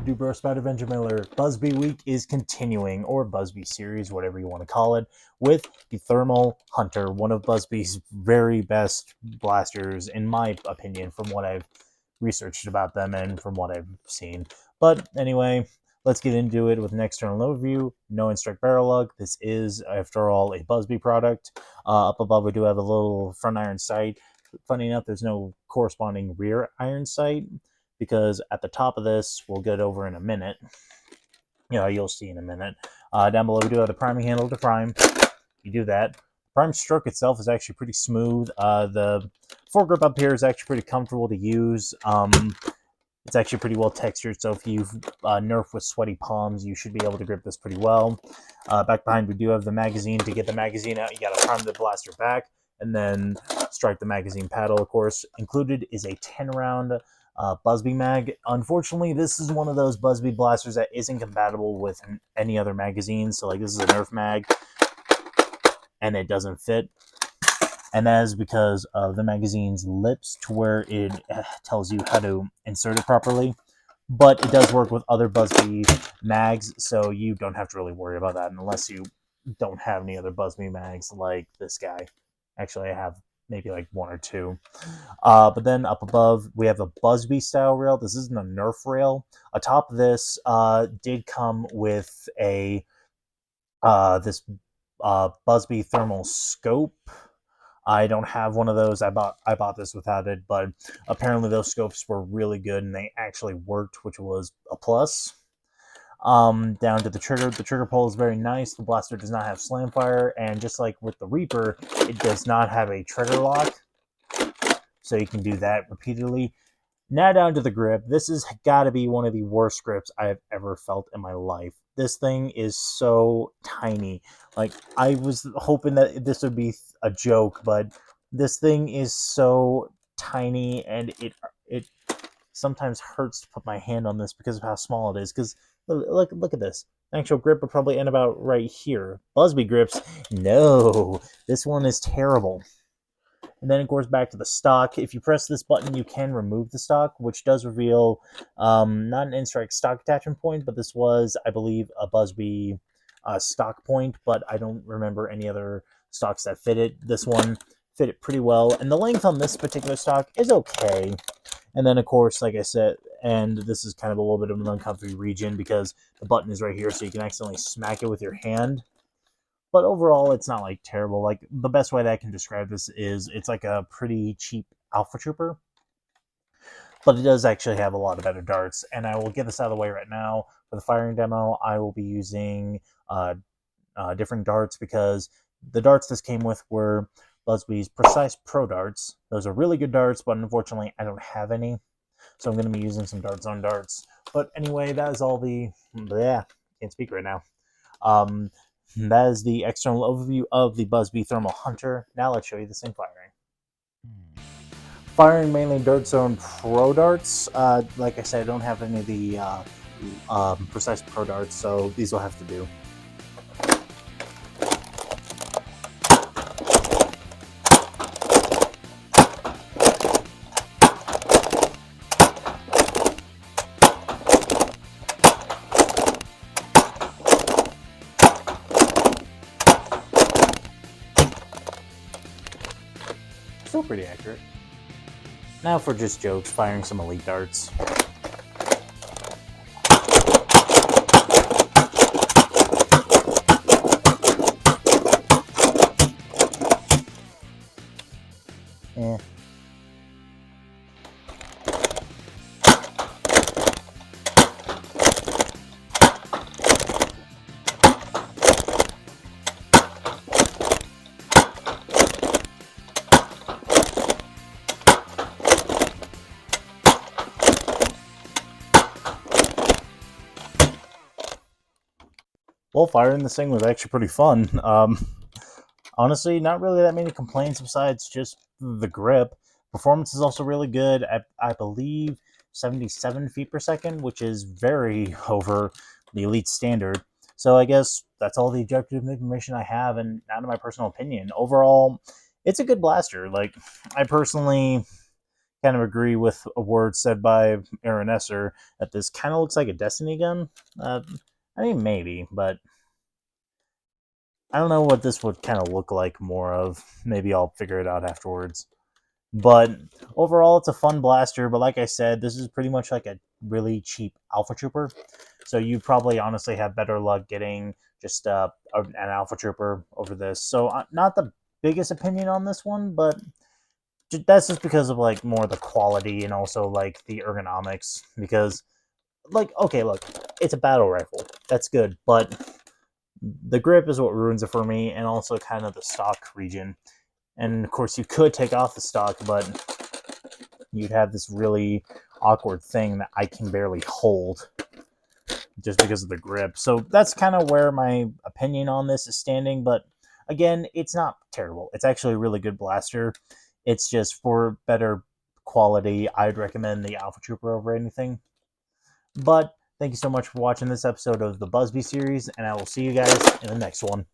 up, do bro? Spider-Avenger Miller. Buzbee week is continuing, or Buzbee series, whatever you want to call it, with the Thermal Hunter, one of Buzbee's very best blasters, in my opinion, from what I've researched about them and from what I've seen. But anyway, let's get into it with an external overview. No in-strike barrel lug. This is, after all, a Buzbee product. Up above, we do have a little front iron sight. Funny enough, there's no corresponding rear iron sight, because at the top of this, we'll get over in a minute. You'll see in a minute. Down below, we do have the priming handle to prime. You do that. Prime stroke itself is actually pretty smooth. The foregrip up here is actually pretty comfortable to use. It's actually pretty well textured, so if you've nerfed with sweaty palms, you should be able to grip this pretty well. Back behind, we do have the magazine. To get the magazine out, you got to prime the blaster back, and then strike the magazine paddle, of course. Included is a 10-round Buzbee mag. Unfortunately, this is one of those Buzbee blasters that isn't compatible with any other magazine. So, like, this is a Nerf mag, and it doesn't fit. And that is because of the magazine's lips, to where it tells you how to insert it properly. But it does work with other Buzbee mags, so you don't have to really worry about that unless you don't have any other Buzbee mags like this guy. Actually, I have maybe like one or two. But then up above, we have a Buzbee style rail. This isn't a Nerf rail. Atop this did come with a Buzbee thermal scope. I don't have one of those. I bought this without it, but apparently those scopes were really good and they actually worked, which was a plus. Down to the trigger. The trigger pull is very nice. The blaster does not have slam fire, and just like with the Reaper, it does not have a trigger lock, so you can do that repeatedly. Now down to the grip. This has got to be one of the worst grips I have ever felt in my life. This thing is so tiny. Like, I was hoping that this would be a joke, but this thing is so tiny, and it sometimes hurts to put my hand on this because of how small it is. Because look at this. Actual grip would probably end about right here. Buzbee grips, no. This one is terrible. And then it goes back to the stock. If you press this button, you can remove the stock, which does reveal not an in-strike stock attachment point, but this was, I believe, a Buzbee stock point, but I don't remember any other stocks that fit it. This one fit it pretty well, and the length on this particular stock is okay. And then, of course, like I said, and this is kind of a little bit of an uncomfy region because the button is right here, so you can accidentally smack it with your hand. But overall, it's not like terrible. Like, the best way that I can describe this is it's like a pretty cheap Alpha Trooper. But it does actually have a lot of better darts. And I will get this out of the way right now. For the firing demo, I will be using different darts, because the darts this came with were Buzbee's Precise Pro darts. Those are really good darts, but unfortunately, I don't have any. So I'm going to be using some darts on darts. But anyway, that is all the... Yeah, can't speak right now. That is the external overview of the Buzbee Thermal Hunter. Now let's show you this thing firing. Firing mainly Dirt Zone Pro darts. Like I said, I don't have any of the Precise Pro darts, so these will have to do. Still pretty accurate. Now for just jokes, firing some elite darts. Eh. Well, firing this thing was actually pretty fun. Honestly, not really that many complaints besides just the grip. Performance is also really good. I believe 77 feet per second, which is very over the elite standard. So I guess that's all the objective information I have, and out of my personal opinion. Overall, it's a good blaster. Like, I personally kind of agree with a word said by Aaron Esser that this kind of looks like a Destiny gun. I mean, maybe, but I don't know what this would kind of look like more of. Maybe I'll figure it out afterwards. But overall, it's a fun blaster. But like I said, this is pretty much like a really cheap Alpha Trooper. So you probably honestly have better luck getting just an Alpha Trooper over this. So not the biggest opinion on this one, but that's just because of like more the quality and also like the ergonomics. Because like okay, look, it's a battle rifle. That's good, but the grip is what ruins it for me, and also kind of the stock region. And of course, you could take off the stock, but you'd have this really awkward thing that I can barely hold just because of the grip. So that's kind of where my opinion on this is standing. But again, it's not terrible. It's actually a really good blaster. It's just for better quality, I'd recommend the Alpha Trooper over anything. But thank you so much for watching this episode of the Buzbee series, and I will see you guys in the next one.